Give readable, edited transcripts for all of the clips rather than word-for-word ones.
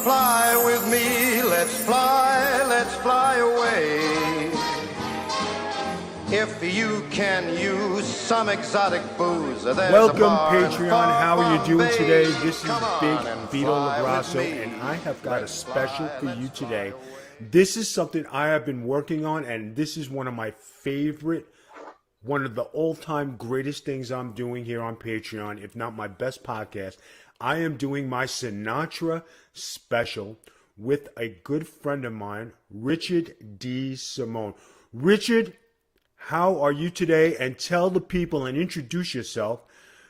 fly with me? Let's fly away. If you can use some exotic booze, there's Welcome, a bar Patreon. How are you doing today? This is Come Big on and Vito fly Lagrasso, with me. and I have got a Let's special fly, for you let's today. fly. This is something I have been working on, and this is one of my favorite, one of the all-time greatest things I'm doing here on Patreon, if not my best podcast. I am doing my Sinatra special with a good friend of mine, Richard Desimone. Richard, how are you today? And tell the people and introduce yourself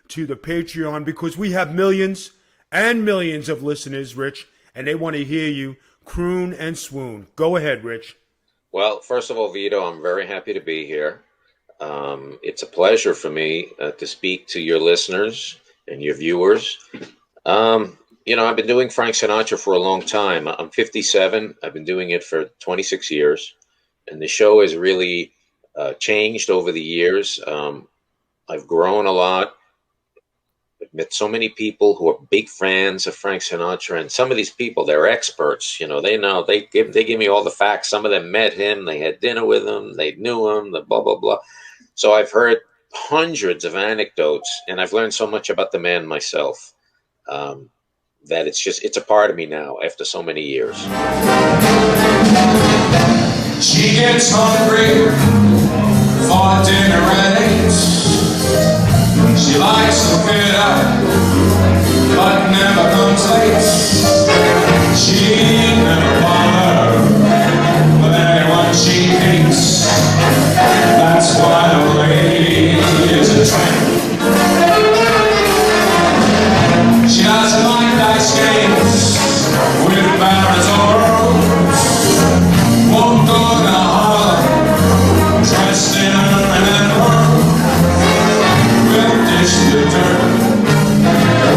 to the Patreon, because we have millions and millions of listeners, Rich, and they want to hear you croon and swoon. Go ahead, Rich. Well, first of all, Vito, I'm very happy to be here. It's a pleasure for me to speak to your listeners and your viewers. I've been doing Frank Sinatra for a long time. I'm 57. I've been doing it for 26 years. And the show has really changed over the years. I've grown a lot. I've met so many people who are big fans of Frank Sinatra. And some of these people, they're experts. They know. They give me all the facts. Some of them met him. They had dinner with him. They knew him, the blah, blah, blah. So I've heard hundreds of anecdotes, and I've learned so much about the man myself. That it's a part of me now after so many years. She gets hungry for dinner ready. She likes to get up, but never comes late. She never bothers with anyone she hates. That's why the lady is a tramp. She doesn't like dice games with barons or rose. Won't go to Harlem dressed in a red robe. Will dish the dirt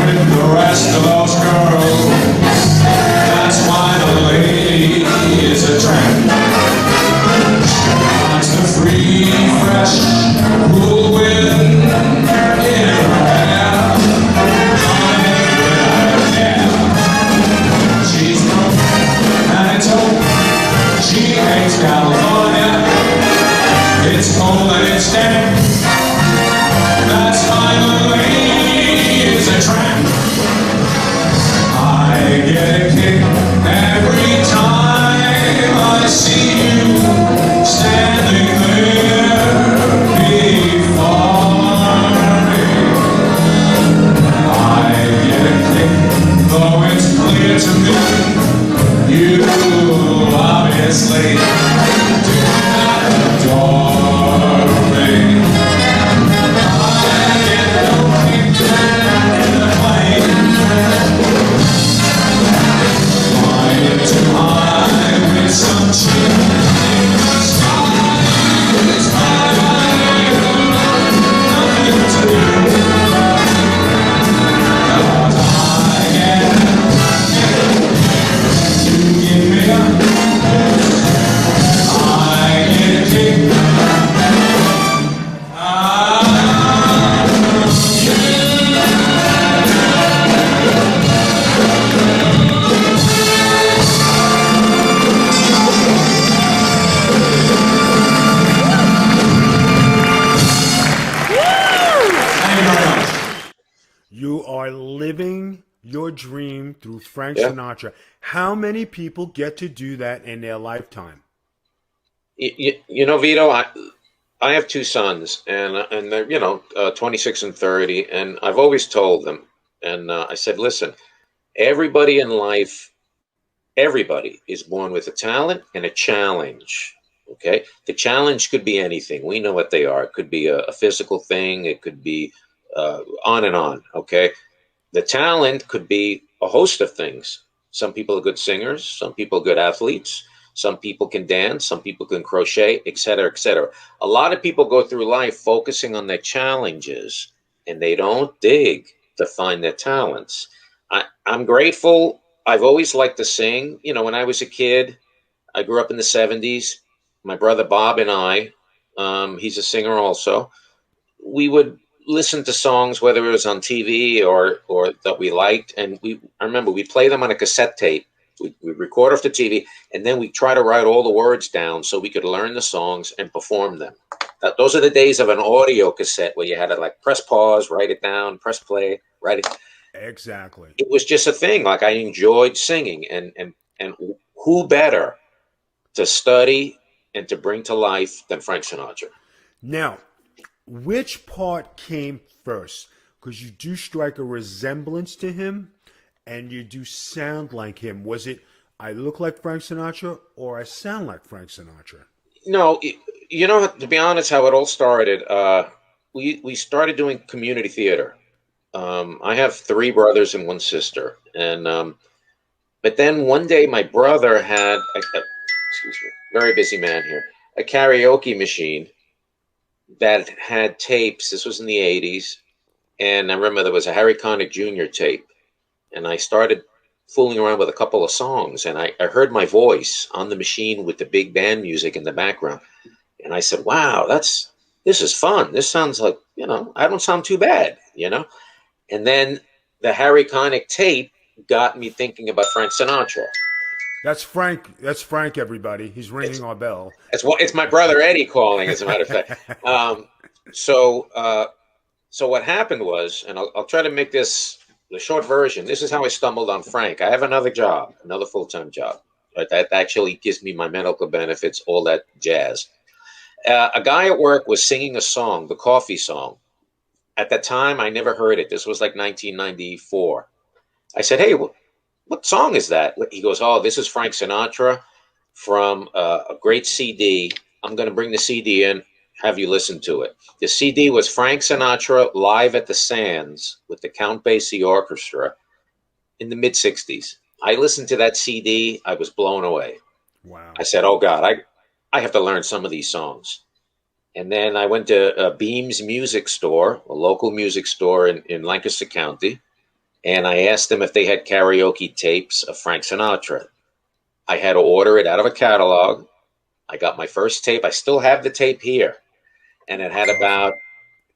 with the rest of those girls. That's why the lady is a tramp. She wants the free, fresh, cool wind in her hair. She hates California. It's cold and it's damp. That's why the lady is a tramp. I get a kick every time I see you standing there before me. I get a kick, though it's clear to me you obviously do not adore me. I get no kick in the plane. Flying too high with some chick in the sky. It's my nothing to do. But I get you give me a You are living your dream through Frank Yeah. Sinatra. How many people get to do that in their lifetime? Vito, I have two sons, and they're 26 and 30, and I've always told them, and I said, listen, everybody in life, everybody is born with a talent and a challenge. Okay, the challenge could be anything. We know what they are. It could be a physical thing. It could be on and on. Okay, the talent could be a host of things. Some people are good singers. Some people are good athletes. Some people can dance. Some people can crochet, etc., etc. A lot of people go through life focusing on their challenges, and they don't dig to find their talents. I'm grateful. I've always liked to sing. When I was a kid, I grew up in the 70s. My brother Bob and I, he's a singer also, we would listen to songs, whether it was on TV or that we liked, and I remember we play them on a cassette tape, We record off the TV, and then we try to write all the words down so we could learn the songs and perform them. Those are the days of an audio cassette where you had to like press pause, write it down, press play, write it. Exactly. It was just a thing. Like I enjoyed singing, and who better to study and to bring to life than Frank Sinatra? Now, which part came first? Because you do strike a resemblance to him, and you do sound like him. Was it I look like Frank Sinatra or I sound like Frank Sinatra? No, you know, to be honest, how it all started, we started doing community theater. I have three brothers and one sister, and but then one day my brother had excuse me, very busy man here, a karaoke machine that had tapes. This was in the 80s, and I remember there was a Harry Connick Jr. tape, and I started fooling around with a couple of songs, and I heard my voice on the machine with the big band music in the background, and I said, wow, this is fun. This sounds like, you know, I don't sound too bad, you know. And then the Harry Connick tape got me thinking about Frank Sinatra. That's Frank. That's Frank, everybody. He's ringing our bell. It's my brother Eddie calling, as a matter of fact. So what happened was, and I'll try to make this the short version. This is how I stumbled on Frank. I have another job, another full-time job, right? That actually gives me my medical benefits, all that jazz. A guy at work was singing a song, the Coffee Song. At that time, I never heard it. This was like 1994. I said, hey, what song is that? He goes, oh, this is Frank Sinatra from a great CD. I'm going to bring the CD in, have you listen to it. The CD was Frank Sinatra live at the Sands with the Count Basie Orchestra in the mid-'60s. I listened to that CD. I was blown away. Wow. I said, oh, God, I have to learn some of these songs. And then I went to Beam's Music Store, a local music store in Lancaster County, and I asked them if they had karaoke tapes of Frank Sinatra. I had to order it out of a catalog. I got my first tape. I still have the tape here. And it had about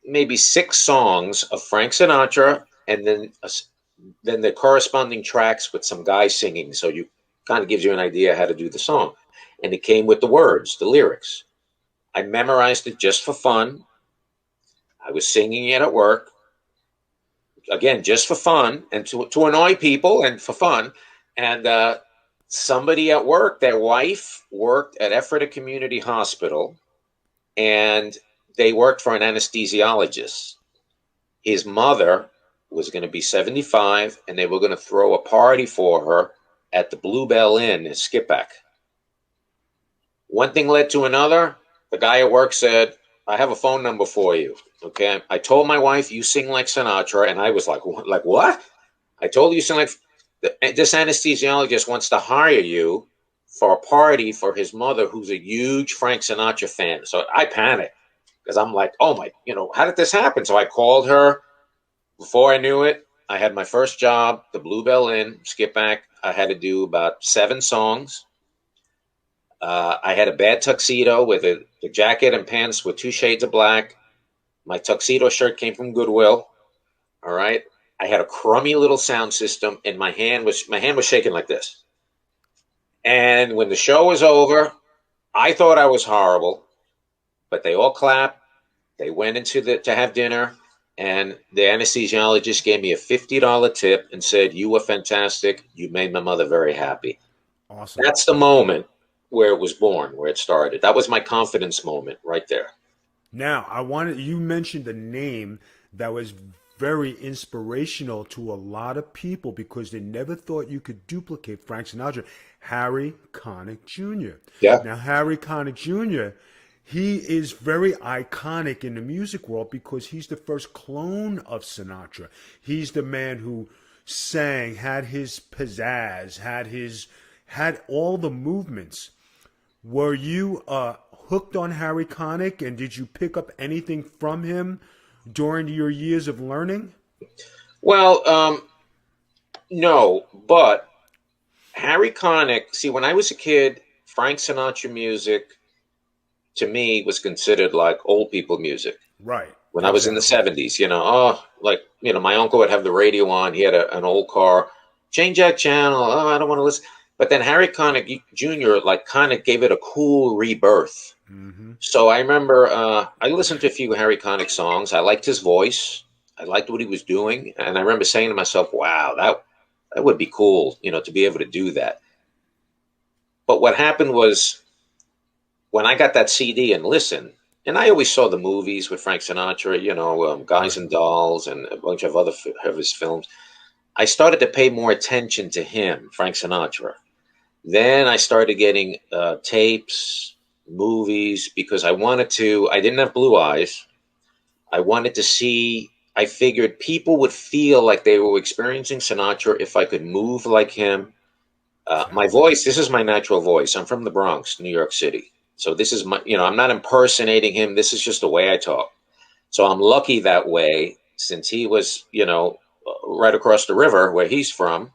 maybe 6 songs of Frank Sinatra, and then the corresponding tracks with some guy singing. So you kind of gives you an idea how to do the song. And it came with the words, the lyrics. I memorized it just for fun. I was singing it at work. Again, just for fun and to annoy people and for fun. And somebody at work, their wife worked at Ephrata Community Hospital, and they worked for an anesthesiologist. His mother was going to be 75, and they were going to throw a party for her at the Bluebell Inn in Skippack. One thing led to another. The guy at work said, I have a phone number for you. Okay. I told my wife, you sing like Sinatra. And I was like what? I told you sing like this anesthesiologist wants to hire you for a party for his mother, who's a huge Frank Sinatra fan. So I panicked because I'm like, oh my, how did this happen? So I called her. Before I knew it, I had my first job, the Bluebell Inn, Skippack. I had to do about 7 songs. I had a bad tuxedo with a jacket and pants with 2 shades of black. My tuxedo shirt came from Goodwill. All right. I had a crummy little sound system, and my hand was shaking like this. And when the show was over, I thought I was horrible, but they all clapped. They went into to have dinner, and the anesthesiologist gave me a $50 tip and said, you were fantastic. You made my mother very happy. Awesome. That's the moment where it was born, where it started. That was my confidence moment right there. Now, you mentioned a name that was very inspirational to a lot of people because they never thought you could duplicate Frank Sinatra, Harry Connick Jr. Yeah. Now, Harry Connick Jr., he is very iconic in the music world because he's the first clone of Sinatra. He's the man who sang, had his pizzazz, had all the movements. Were you hooked on Harry Connick, and did you pick up anything from him during your years of learning? Well, no, but Harry Connick, see, when I was a kid, Frank Sinatra music, to me, was considered like old people music. Right. When I was in the 70s, my uncle would have the radio on. He had an old car. Change that channel. Oh, I don't want to listen. But then Harry Connick Jr. like kind of gave it a cool rebirth. Mm-hmm. So I remember I listened to a few Harry Connick songs. I liked his voice. I liked what he was doing, and I remember saying to myself, "Wow, that would be cool, to be able to do that." But what happened was when I got that CD and listened, and I always saw the movies with Frank Sinatra, Guys Right. and Dolls, and a bunch of other of his films. I started to pay more attention to him, Frank Sinatra. Then I started getting tapes, movies, because I didn't have blue eyes. I wanted to see, I figured people would feel like they were experiencing Sinatra if I could move like him. My Exactly. voice, this is my natural voice. I'm from the Bronx, New York City. So this is I'm not impersonating him. This is just the way I talk. So I'm lucky that way since he was, right across the river where he's from,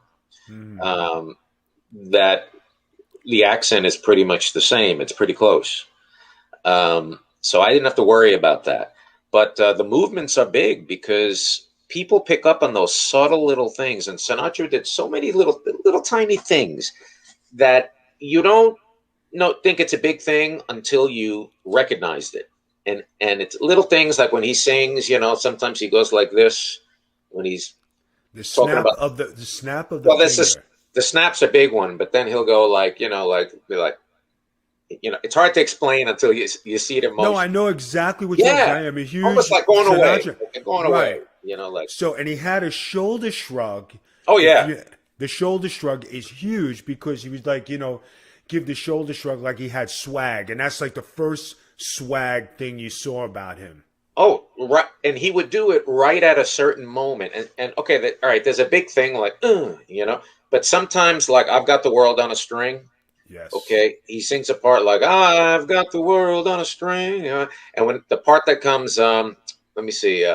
Mm-hmm. um, that the accent is pretty much the same. It's pretty close. So I didn't have to worry about that. But the movements are big because people pick up on those subtle little things. And Sinatra did so many little tiny things that you don't think it's a big thing until you recognized it. And it's little things like when he sings, sometimes he goes like this when he's The talking snap about. of the snap of the Well, this is finger. the snap's a big one, but then he'll go like, be like, it's hard to explain until you see it in No, I motion. know exactly what you're. Yeah, I am a almost huge like going away, Sinatra. like going away. Right. Like, So, and he had a shoulder shrug. oh If yeah, you, the shoulder shrug is huge because he was like, give the shoulder shrug like he had swag, and that's like the first swag thing you saw about him. oh right, and he would do it right at a certain moment, and okay, all right. There's a big thing like, but sometimes like I've got the world on a string. Yes. Okay, he sings a part like I've got the world on a string, and when the part that comes, let me see,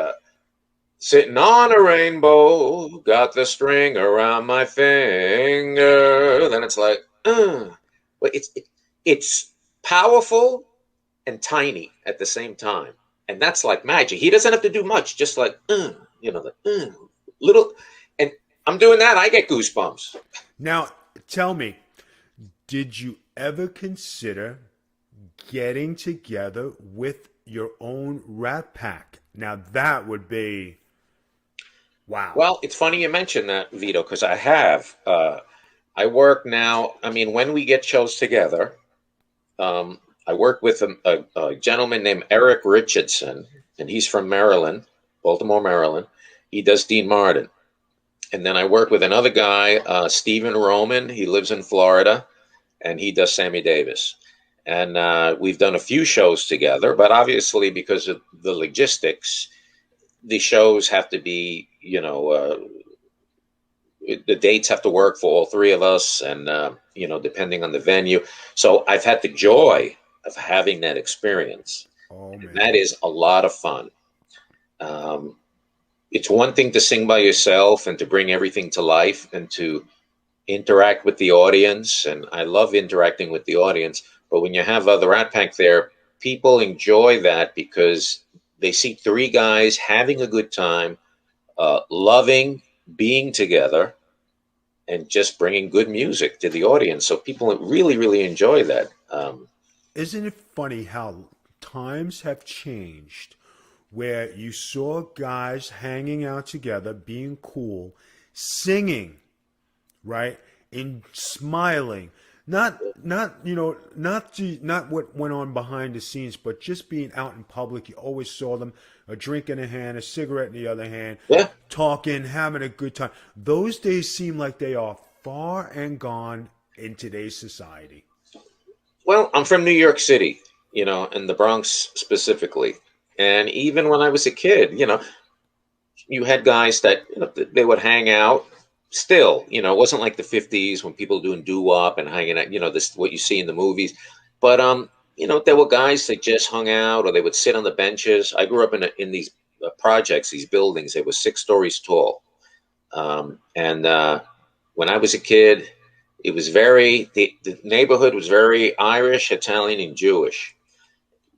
sitting on a rainbow, got the string around my finger. Then it's like, but it's powerful and tiny at the same time, and that's like magic. He doesn't have to do much, just like, little, and I'm doing that. I get goosebumps. Now, tell me, did you ever consider getting together with your own Rat Pack? Now, that would be wow. Well, it's funny you mentioned that, Vito, because I have. I work now. I mean, when we get shows together, I work with a gentleman named Eric Richardson, and he's from Maryland, Baltimore, Maryland. He does Dean Martin. And then I work with another guy, Stephen Roman. He lives in Florida, and he does Sammy Davis. And we've done a few shows together, but obviously because of the logistics, the shows have to be, the dates have to work for all three of us, and depending on the venue. So I've had the joy of having that experience, Oh and that man. is a lot of fun. Um, it's one thing to sing by yourself and to bring everything to life and to interact with the audience, and I love interacting with the audience. But when you have the Rat Pack there, people enjoy that because they see three guys having a good time, loving being together, and just bringing good music to the audience. So people really, really enjoy that. Isn't it funny how times have changed where you saw guys hanging out together, being cool, singing, right? And smiling. Not what went on behind the scenes, but just being out in public. You always saw them, a drink in a hand, a cigarette in the other hand, Yeah. talking, having a good time. Those days seem like they are far and gone in today's society. Well, I'm from New York City, and the Bronx specifically. And even when I was a kid, you had guys that they would hang out. Still, it wasn't like the '50s when people doing doo wop and hanging out. This what you see in the movies. But there were guys that just hung out, or they would sit on the benches. I grew up in these projects, these buildings. They were 6 stories tall, and when I was a kid, it was the neighborhood was very Irish, Italian, and Jewish.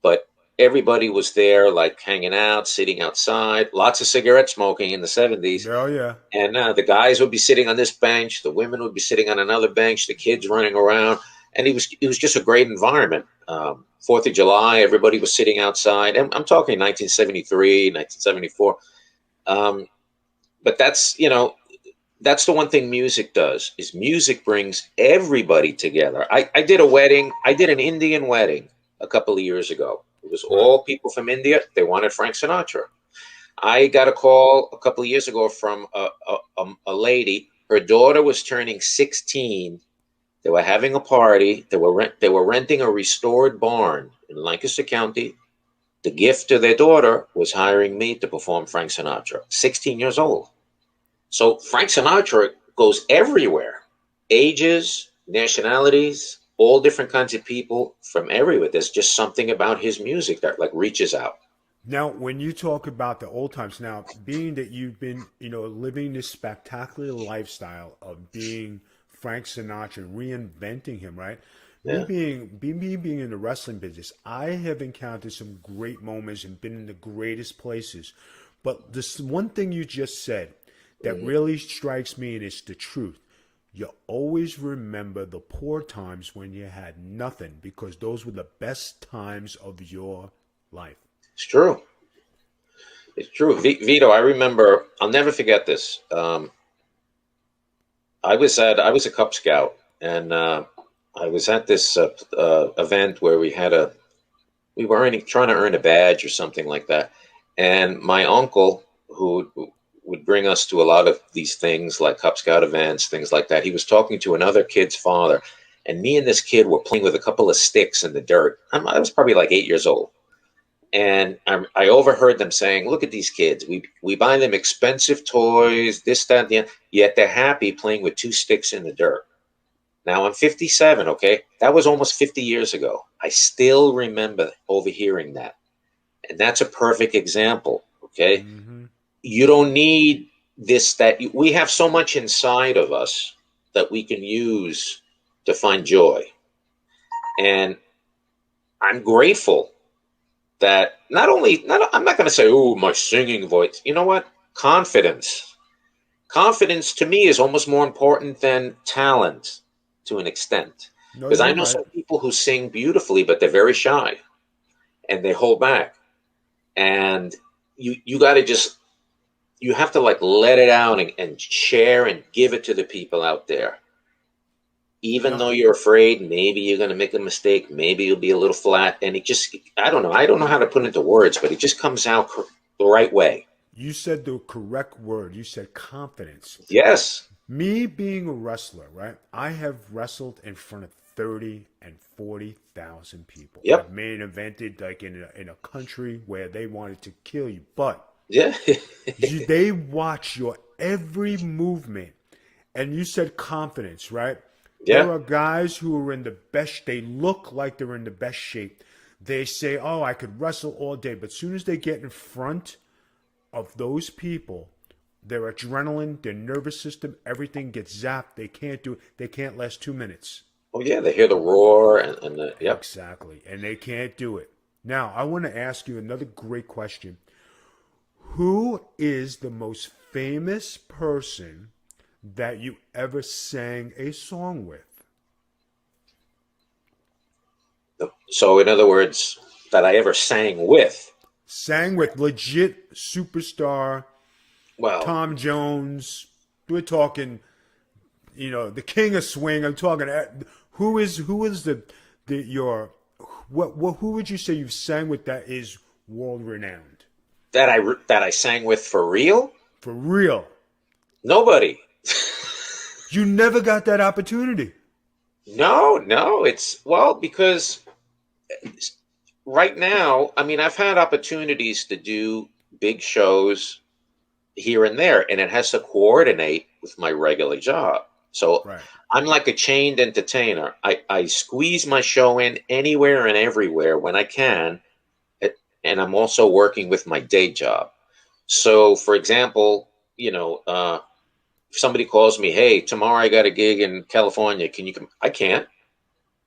But everybody was there, like hanging out, sitting outside, lots of cigarette smoking in the 70s. Oh yeah. And the guys would be sitting on this bench, the women would be sitting on another bench, the kids running around, and it was just a great environment. 4th of July, everybody was sitting outside, and I'm talking 1973, 1974. But that's the one thing music does, is music brings everybody together. I did a wedding. I did an Indian wedding a couple of years ago. It was all people from India. They wanted Frank Sinatra. I got a call a couple of years ago from a lady. Her daughter was turning 16. They were having a party. They were renting a restored barn in Lancaster County. The gift to their daughter was hiring me to perform Frank Sinatra. 16 years old. So Frank Sinatra goes everywhere. Ages, nationalities, all different kinds of people from everywhere. There's just something about his music that like reaches out. Now, when you talk about the old times, now being that you've been, living this spectacular lifestyle of being Frank Sinatra, reinventing him, right? Yeah. Me being in the wrestling business, I have encountered some great moments and been in the greatest places. But this one thing you just said that really strikes me, and it's the truth. You always remember the poor times when you had nothing, because those were the best times of your life. It's true. It's true. Vito, I remember, I'll never forget this. I was a Cub Scout, and I was at this event where we were trying to earn a badge or something like that. And my uncle, who would bring us to a lot of these things like Cub Scout events, things like that, he was talking to another kid's father, and me and this kid were playing with a couple of sticks in the dirt. I was probably like 8 years old. And I overheard them saying, "Look at these kids. We buy them expensive toys, this, that, and the other, yet they're happy playing with 2 sticks in the dirt." Now I'm 57, okay? That was almost 50 years ago. I still remember overhearing that. And that's a perfect example, okay? Mm-hmm. You don't need this, that. We have so much inside of us that we can use to find joy. And I'm grateful that I'm not going to say, "Oh, my singing voice." You know what? Confidence. Confidence to me is almost more important than talent to an extent. Because I know some people who sing beautifully, but they're very shy and they hold back. And you got to you have to like let it out and share and give it to the people out there. Even though you're afraid, maybe you're going to make a mistake, maybe you'll be a little flat, and I don't know how to put it into words, but it just comes out the right way. You said the correct word. You said confidence. Yes. Me being a wrestler, right? I have wrestled in front of 30 and 40,000 people. Yep. I've main evented like in a country where they wanted to kill you, but yeah, they watch your every movement, and you said confidence, right? Yeah. There are guys who are in the best, they look like they're in the best shape. They say, "Oh, I could wrestle all day." But as soon as they get in front of those people, their adrenaline, their nervous system, everything gets zapped. They can't do it. They can't last 2 minutes. Oh, yeah. They hear the roar and the, yep. Exactly. And they can't do it. Now, I want to ask you another great question. Who is the most famous person that you ever sang a song with? So, in other words, that I ever sang with? Sang with, legit superstar. Well, Tom Jones. We're talking, the king of swing. I'm talking. Who is who would you say you've sang with that is world renowned? That I sang with for real? For real. Nobody. You never got that opportunity. No, because right now, I mean, I've had opportunities to do big shows here and there, and it has to coordinate with my regular job. So right. I'm like a chained entertainer. I squeeze my show in anywhere and everywhere when I can, and I'm also working with my day job. So, for example, if somebody calls me, "Hey, tomorrow I got a gig in California. Can you come?" I can't.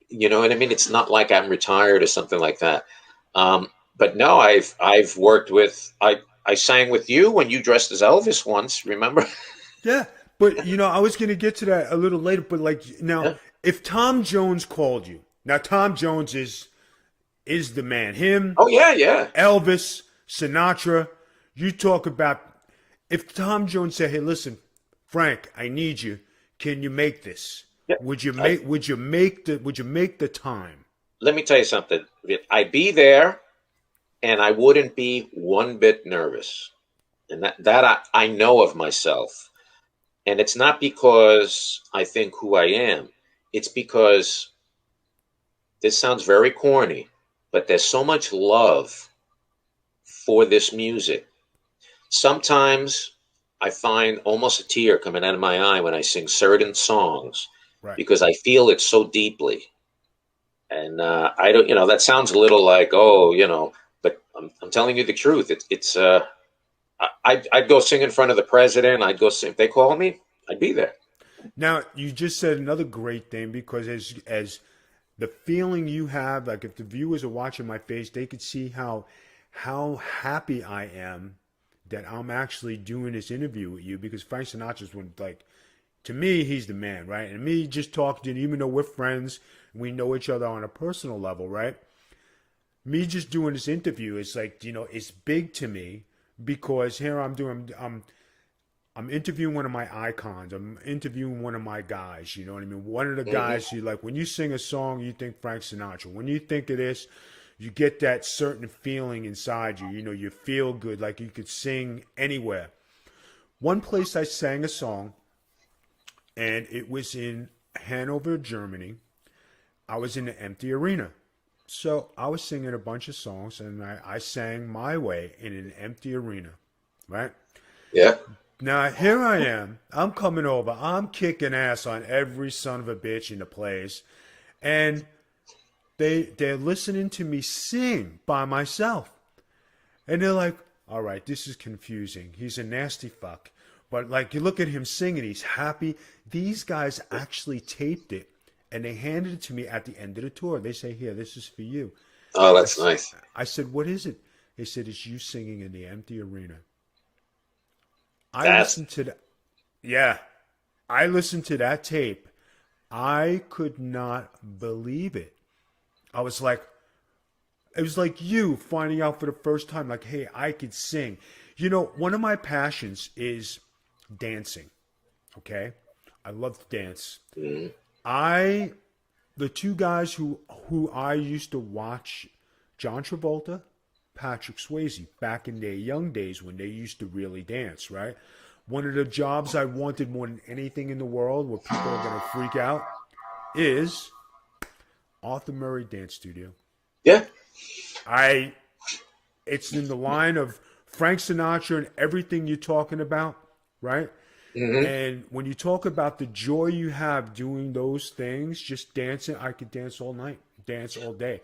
You know what I mean? It's not like I'm retired or something like that. But but no, I've worked with I sang with you when you dressed as Elvis once. Remember? Yeah, but I was going to get to that a little later. But like now, Yeah. if Tom Jones called you, now Tom Jones is the man. Him, Oh yeah, yeah. Elvis, Sinatra. You talk about if Tom Jones said, "Hey, listen, Frank, I need you. Can you make this? Yeah. Would you I, make? Would you make the time?" Let me tell you something. I'd be there, and I wouldn't be one bit nervous. And that I know of myself. And it's not because I think who I am. It's because this sounds very corny, but there's so much love for this music. Sometimes I find almost a tear coming out of my eye when I sing certain songs Right. because I feel it so deeply. And I don't, that sounds a little like, oh, but I'm telling you the truth. I'd go sing in front of the president. I'd go sing. If they call me, I'd be there. Now you just said another great thing because as the feeling you have, like if the viewers are watching my face, they could see how happy I am that I'm actually doing this interview with you because Frank Sinatra's one like to me he's the man, right? And me just talking to you, even though we're friends, we know each other on a personal level, right? Me just doing this interview is like it's big to me because here I'm interviewing one of my icons. I'm interviewing one of my guys. You know what I mean? One of the guys you like when you sing a song, you think Frank Sinatra. When you think of this, you get that certain feeling inside you. You feel good, like you could sing anywhere. One place I sang a song, and it was in Hanover, Germany. I was in an empty arena. So I was singing a bunch of songs, and I sang my way in an empty arena, right? Yeah. Now here I am. I'm coming over. I'm kicking ass on every son of a bitch in the place, and they're listening to me sing by myself, and they're like, "All right, this is confusing. He's a nasty fuck." But like you look at him singing, he's happy. These guys actually taped it, and they handed it to me at the end of the tour. They say, "Here, this is for you." Oh, that's nice. I said, "What is it?" They said, "It's you singing in the empty arena." I That's listened to that. Yeah, I listened to that tape. I could not believe it. I was like, it was like you finding out for the first time, like, hey, I could sing. One of my passions is dancing. Okay, I love to dance. The two guys who I used to watch, John Travolta, Patrick Swayze, back in their young days when they used to really dance, right? One of the jobs I wanted more than anything in the world where people are going to freak out is Arthur Murray Dance Studio. yeah. It's in the line of Frank Sinatra and everything you're talking about, right? And when you talk about the joy you have doing those things, just dancing, I could dance all night, dance all day.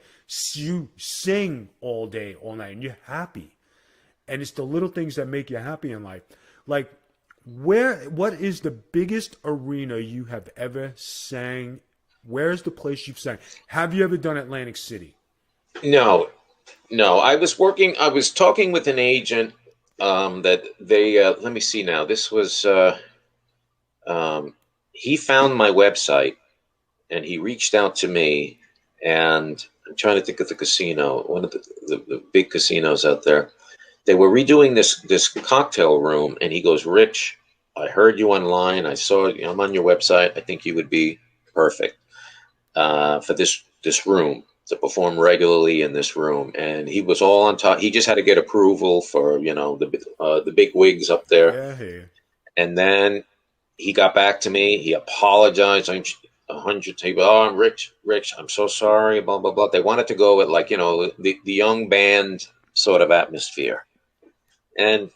You sing all day, all night, and you're happy. And it's the little things that make you happy in life. Like, what is the biggest arena you have ever sang? Where's the place you've sang? Have you ever done Atlantic City? No, no. I was talking with an agent that they, let me see now. This was, he found my website and he reached out to me, and I'm trying to think of the casino, one of the big casinos out there. They were redoing this cocktail room, and he goes, Rich, I heard you online. I saw I'm on your website. I think you would be perfect for this room to perform regularly in this room. And he was all on top. He just had to get approval for the big wigs up there. Yeah. And then he got back to me. He apologized. I'm 100 people. Oh, I'm Rich, I'm so sorry. Blah blah blah. They wanted to go with like the young band sort of atmosphere. And,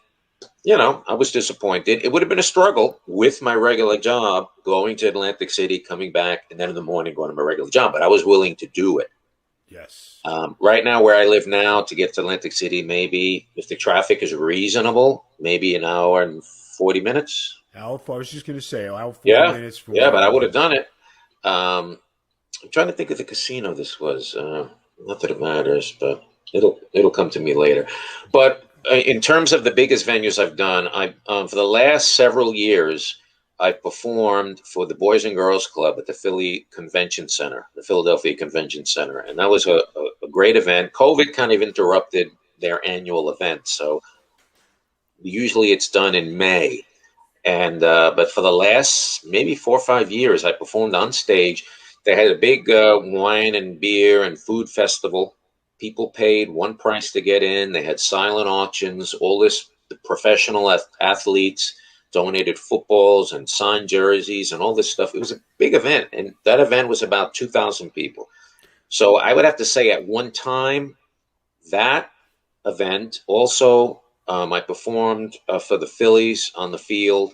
I was disappointed. It would have been a struggle with my regular job, going to Atlantic City, coming back, and then in the morning going to my regular job. But I was willing to do it. Yes. Right now, where I live now, to get to Atlantic City, maybe if the traffic is reasonable, maybe an hour and 40 minutes. I was just going to say, hour 40 minutes. Yeah, but I would have done it. I'm trying to think of the casino this was. Not that it matters, but It'll come to me later. But in terms of the biggest venues I've done, I for the last several years, I performed for the Boys and Girls Club at the Philly Convention Center, the Philadelphia Convention Center, and that was a great event. COVID kind of interrupted their annual event, so usually it's done in May. And but for the last maybe 4 or 5 years, I performed on stage. They had a big wine and beer and food festival. People paid one price to get in. They had silent auctions. All this, the professional athletes donated footballs and signed jerseys and all this stuff. It was a big event, and that event was about 2,000 people. So I would have to say at one time, that event also, I performed for the Phillies on the field,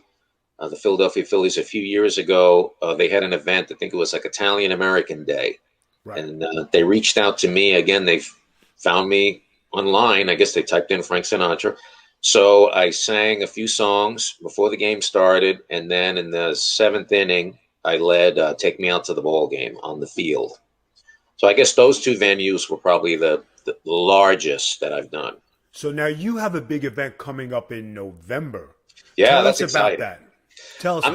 the Philadelphia Phillies a few years ago. They had an event, I think it was like Italian American Day. Right. And they reached out to me. Again, they found me online. I guess they typed in Frank Sinatra. So I sang a few songs before the game started. And then in the 7th inning, I led Take Me Out to the Ball Game on the field. So I guess those two venues were probably the largest that I've done. So now you have a big event coming up in November. Yeah, that's exciting. About that. Tell us.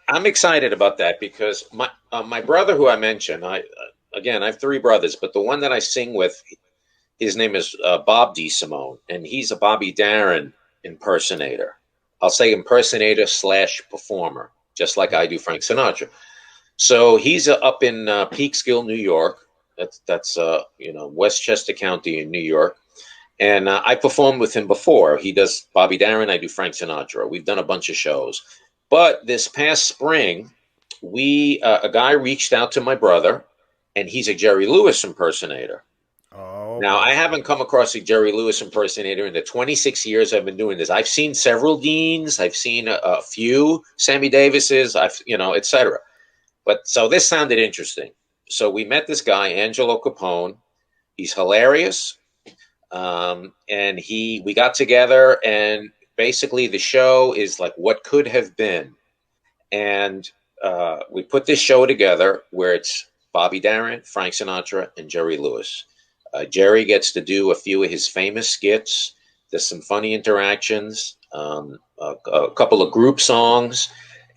I'm excited about that because my brother, who I mentioned, I have 3 brothers, but the one that I sing with, his name is Bob Desimone, and he's a Bobby Darin impersonator. I'll say impersonator / performer, just like I do Frank Sinatra. So he's up in Peekskill, New York. That's Westchester County in New York. And I performed with him before. He does Bobby Darin, I do Frank Sinatra. We've done a bunch of shows. But this past spring, a guy reached out to my brother, and he's a Jerry Lewis impersonator. Oh. Now, I haven't come across a Jerry Lewis impersonator in the 26 years I've been doing this. I've seen several Deans. I've seen a few Sammy Davises, etc. But so this sounded interesting. So we met this guy, Angelo Capone. He's hilarious. And we got together, and basically the show is like what could have been. And we put this show together where it's Bobby Darin, Frank Sinatra, and Jerry Lewis. Jerry gets to do a few of his famous skits. There's some funny interactions, a couple of group songs.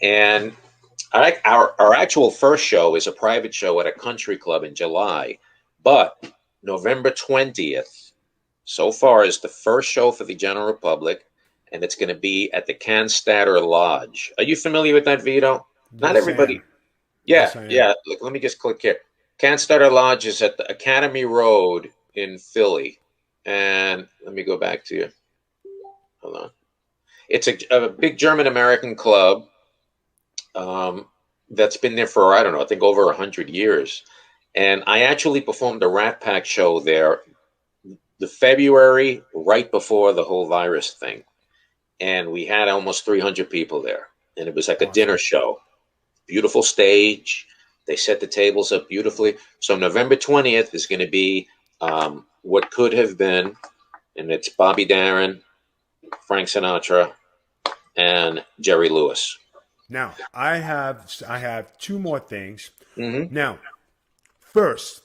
And our actual first show is a private show at a country club in July. But November 20th, so far, is the first show for the general public. And it's going to be at the Canstatter Lodge. Are you familiar with that, Vito? Not everybody. Yeah. Look, let me just click here. Canstatter Lodge is at the Academy Road in Philly. And let me go back to you. Hold on. It's a big German-American club that's been there for, I don't know, I think over 100 years. And I actually performed a Rat Pack show there the February right before the whole virus thing. And we had almost 300 people there. And it was like a dinner show. Beautiful stage. They set the tables up beautifully. So November 20th is going to be what could have been. And it's Bobby Darin, Frank Sinatra, and Jerry Lewis. Now, I have 2 more things. Mm-hmm. Now, first,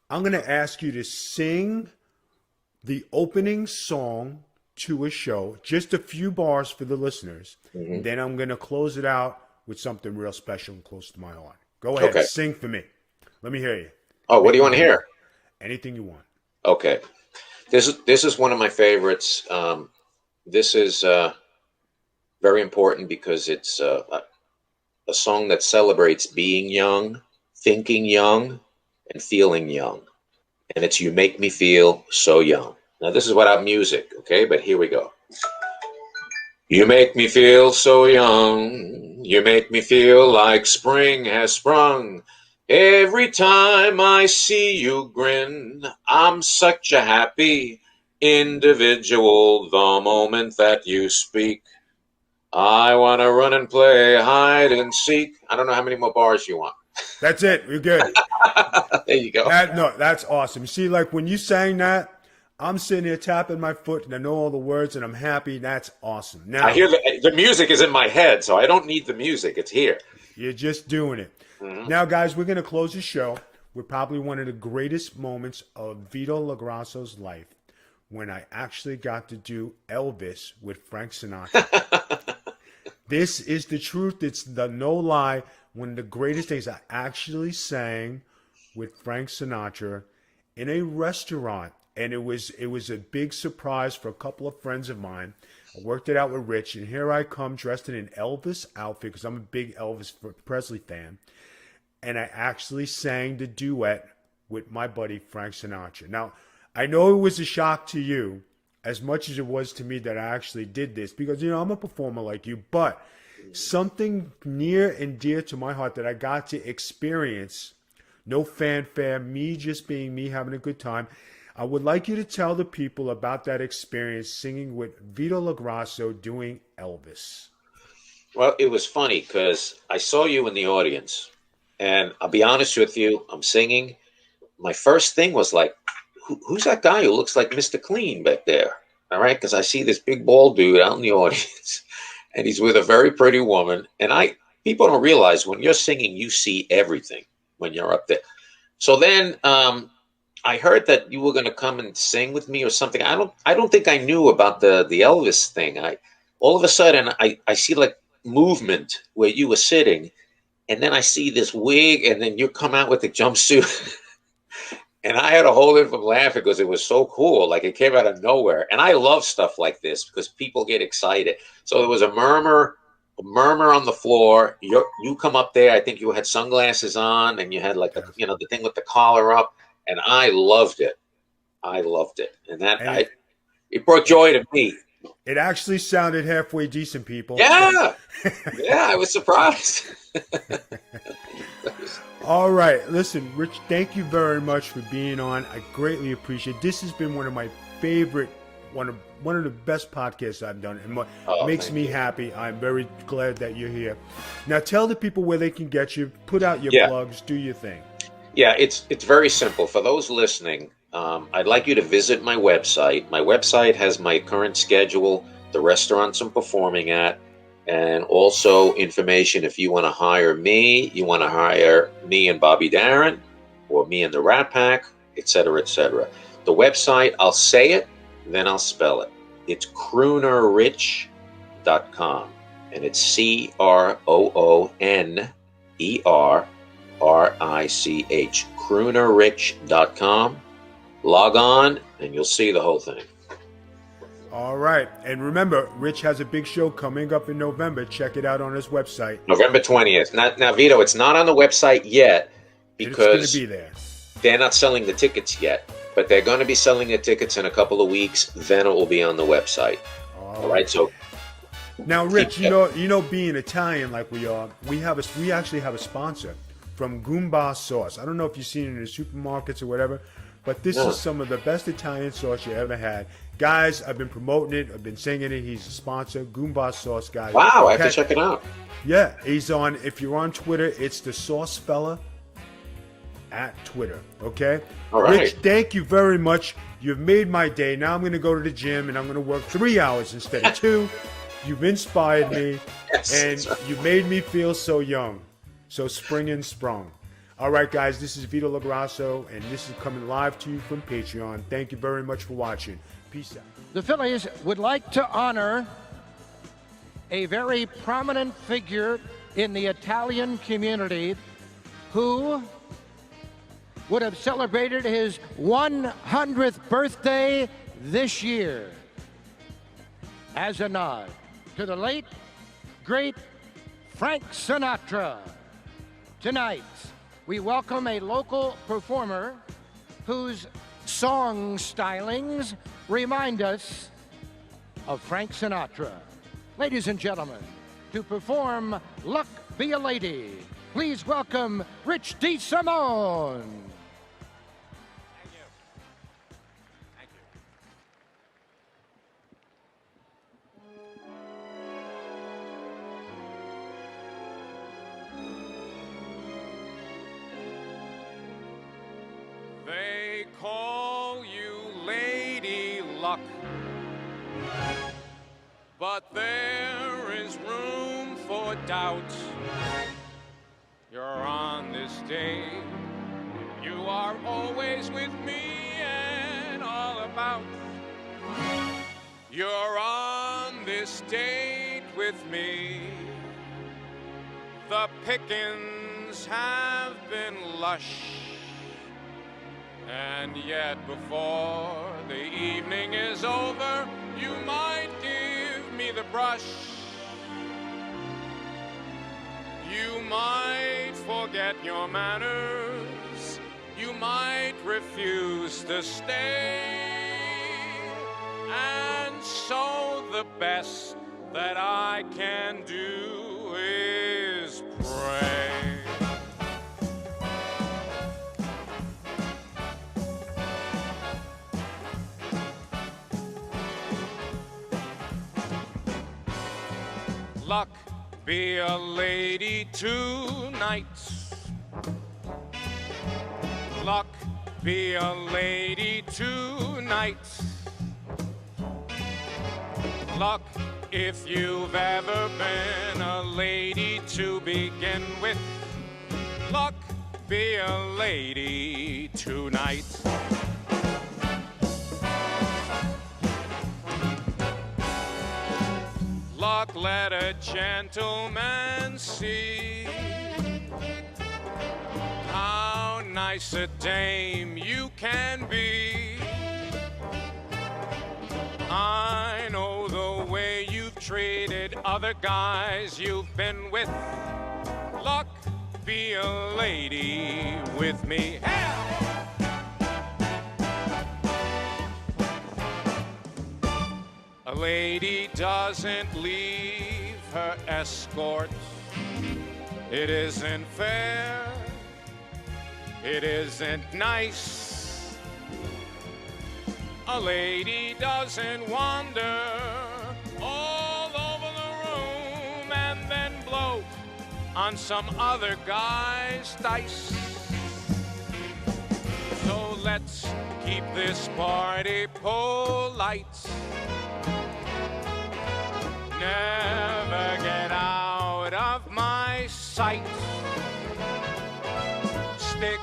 I'm going to ask you to sing the opening song to a show, just a few bars for the listeners. Mm-hmm. Then I'm going to close it out with something real special and close to my heart. Go ahead, Sing for me. Let me hear you. Oh, what do you want to hear? Anything you want. Okay. This is one of my favorites. This is very important because it's a song that celebrates being young, thinking young, and feeling young. And it's You Make Me Feel So Young. Now, this is without music, okay? But here we go. You make me feel so young. You make me feel like spring has sprung. Every time I see you grin, I'm such a happy individual. The moment that you speak, I want to run and play hide and seek. I don't know how many more bars you want. That's it. You're good. There you go. That's awesome. You see, like when you sang that, I'm sitting here tapping my foot and I know all the words and I'm happy. That's awesome. Now I hear the music is in my head, so I don't need the music. It's here. You're just doing it. Mm-hmm. Now, guys, we're going to close the show with probably one of the greatest moments of Vito LaGrasso's life when I actually got to do Elvis with Frank Sinatra. This is the truth. It's the no lie. One of the greatest things. I actually sang with Frank Sinatra in a restaurant, and it was a big surprise for a couple of friends of mine. I worked it out with Rich, and here I come dressed in an Elvis outfit because I'm a big Elvis Presley fan, and I actually sang the duet with my buddy Frank Sinatra. Now, I know it was a shock to you as much as it was to me that I actually did this because, you know, I'm a performer like you, but something near and dear to my heart that I got to experience, no fanfare, me just being me, having a good time. I would like you to tell the people about that experience singing with Vito LaGrasso doing Elvis. Well, it was funny because I saw you in the audience, and I'll be honest with you, I'm singing. My first thing was like, who's that guy who looks like Mr. Clean back there? All right, because I see this big bald dude out in the audience, and he's with a very pretty woman. And people don't realize when you're singing, you see everything when you're up there. So then I heard that you were going to come and sing with me or something. I don't think I knew about the Elvis thing. All of a sudden I see like movement where you were sitting, and then I see this wig, and then you come out with the jumpsuit. And I had to hold it from laughing because it was so cool. Like, it came out of nowhere. And I love stuff like this because people get excited. So there was a murmur on the floor. You come up there. I think you had sunglasses on, and you had like the thing with the collar up. And I loved it. And it brought joy to me. It actually sounded halfway decent, people. Yeah. Yeah, I was surprised. All right. Listen, Rich, thank you very much for being on. I greatly appreciate it. This has been one of my favorite, one of the best podcasts I've done. And what makes me happy, I'm very glad that you're here. Now, tell the people where they can get you. Put out your plugs. Do your thing. Yeah, it's very simple. For those listening, I'd like you to visit my website. My website has my current schedule, the restaurants I'm performing at, and also information if you want to hire me, you want to hire me and Bobby Darin, or me and the Rat Pack, etc., etc. The website, I'll say it, then I'll spell it. It's croonerrich.com, and it's CROONERRICH, croonerrich.com. Log on, and you'll see the whole thing. All right. And remember, Rich has a big show coming up in November. Check it out on his website. November 20th. Now, Vito, it's not on the website yet because it's going to be there. They're not selling the tickets yet, but they're going to be selling the tickets in a couple of weeks. Then it will be on the website. All right. So now, Rich, you know, being Italian like we are, we actually have a sponsor from Goomba Sauce. I don't know if you've seen it in the supermarkets or whatever, but this is some of the best Italian sauce you ever had. Guys, I've been promoting it. I've been singing it. He's a sponsor. Goomba Sauce, guys. Wow, I have to check it out. Yeah, he's on. If you're on Twitter, it's the Sauce Fella at Twitter. Okay? All right. Rich, thank you very much. You've made my day. Now I'm going to go to the gym, and I'm going to work 3 hours instead of 2. You've inspired me, and you made me feel so young. So spring and sprung. All right, guys, this is Vito LaGrasso, and this is coming live to you from Patreon. Thank you very much for watching. Peace out. The Phillies would like to honor a very prominent figure in the Italian community who would have celebrated his 100th birthday this year. As a nod to the late, great Frank Sinatra. Tonight, we welcome a local performer whose song stylings remind us of Frank Sinatra. Ladies and gentlemen, to perform Luck Be a Lady, please welcome Rich Desimone. Thank you. Thank you. They call you Lady Luck, but there is room for doubt. You're on this day, You are always with me and all about. You're on this date with me. The pickings have been lush. And yet before the evening is over, you might give me the brush. You might forget your manners. You might refuse to stay. And so the best that I can do is pray. Luck be a lady tonight. Luck be a lady tonight. Luck if you've ever been a lady to begin with. Luck be a lady tonight. Luck, let a gentleman see how nice a dame you can be. I know the way you've treated other guys you've been with. Luck, be a lady with me. Hey! A lady doesn't leave her escort. It isn't fair. It isn't nice. A lady doesn't wander all over the room and then blow on some other guy's dice. So let's keep this party polite. Never get out of my sight. Stick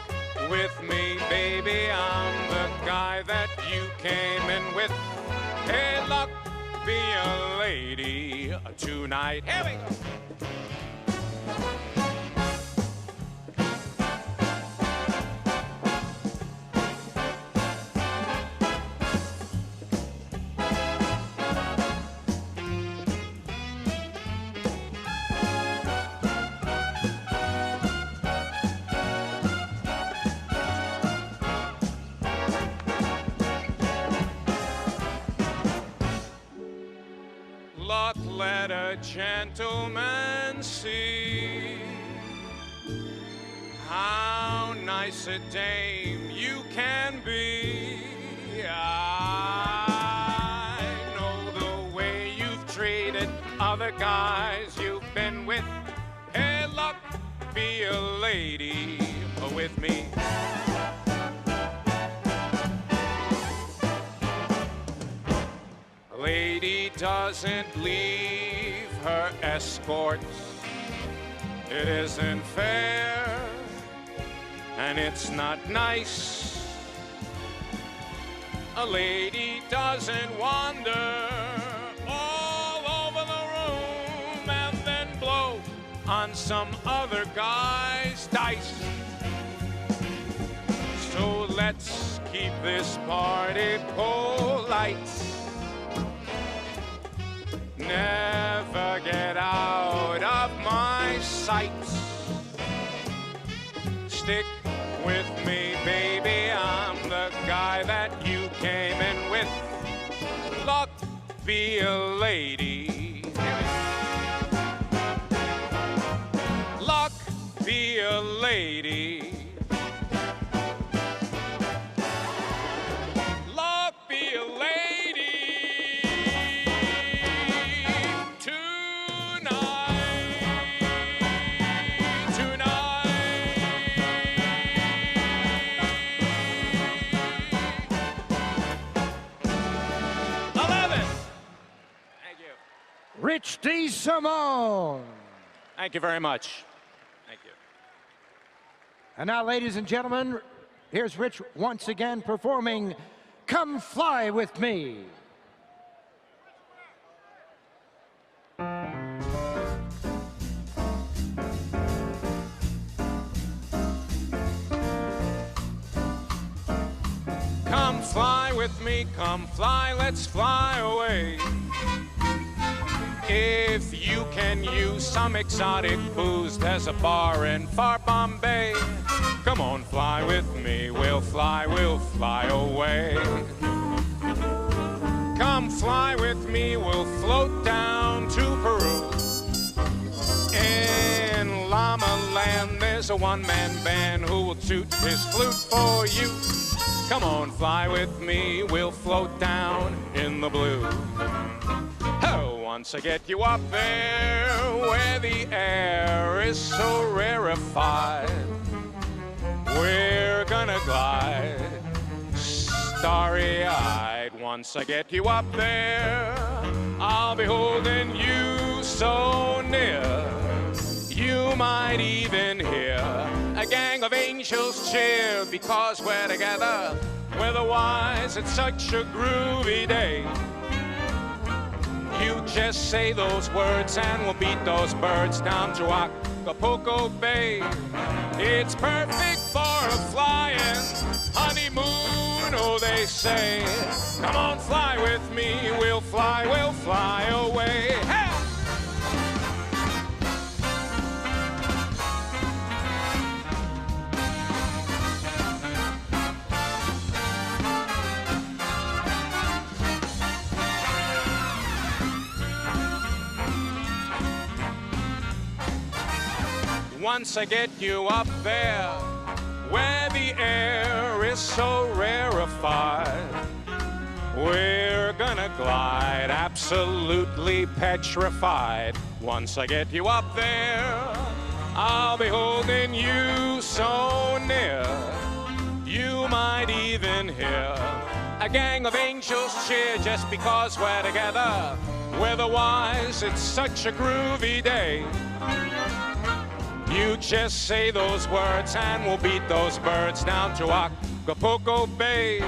with me, baby, I'm the guy that you came in with. Hey, luck, be a lady tonight. Here we go. Luck, let a gentleman see how nice a dame you can be. I know the way you've treated other guys you've been with. Hey, luck, be a lady with me. A lady doesn't leave her escorts. It isn't fair, and it's not nice. A lady doesn't wander all over the room and then blow on some other guy's dice. So let's keep this party polite. Never get out of my sight. Stick with me, baby, I'm the guy that you came in with. Luck, be a lady. Luck, be a lady. Luck, be a lady. Rich Desimone. Thank you very much. Thank you. And now, ladies and gentlemen, Here's Rich once again performing Come Fly With Me. Come fly with me, come fly, let's fly away. If you can use some exotic booze, there's a bar in far Bombay. Come on, fly with me, we'll fly away. Come fly with me, we'll float down to Peru. In Llama Land, there's a one-man band who will toot his flute for you. Come on, fly with me, we'll float down in the blue. Oh, once I get you up there where the air is so rarefied, we're gonna glide starry-eyed. Once I get you up there, I'll be holding you so near. You might even hear a gang of angels cheer, because we're together, weather-wise, it's such a groovy day. You just say those words and we'll beat those birds down to Acapulco Bay. It's perfect for a flying honeymoon, oh they say. Come on, fly with me, we'll fly away. Hey! Once I get you up there where the air is so rarefied, we're gonna glide absolutely petrified. Once I get you up there, I'll be holding you so near. You might even hear a gang of angels cheer, just because we're together. Weather-wise, it's such a groovy day. You just say those words and we'll beat those birds down to Acapulco Bay.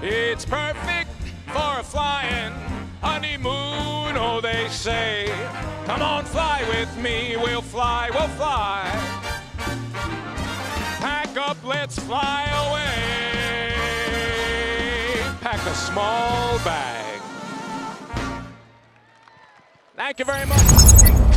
It's perfect for a flying honeymoon, oh they say. Come on, fly with me, we'll fly. Pack up, let's fly away. Pack a small bag. Thank you very much.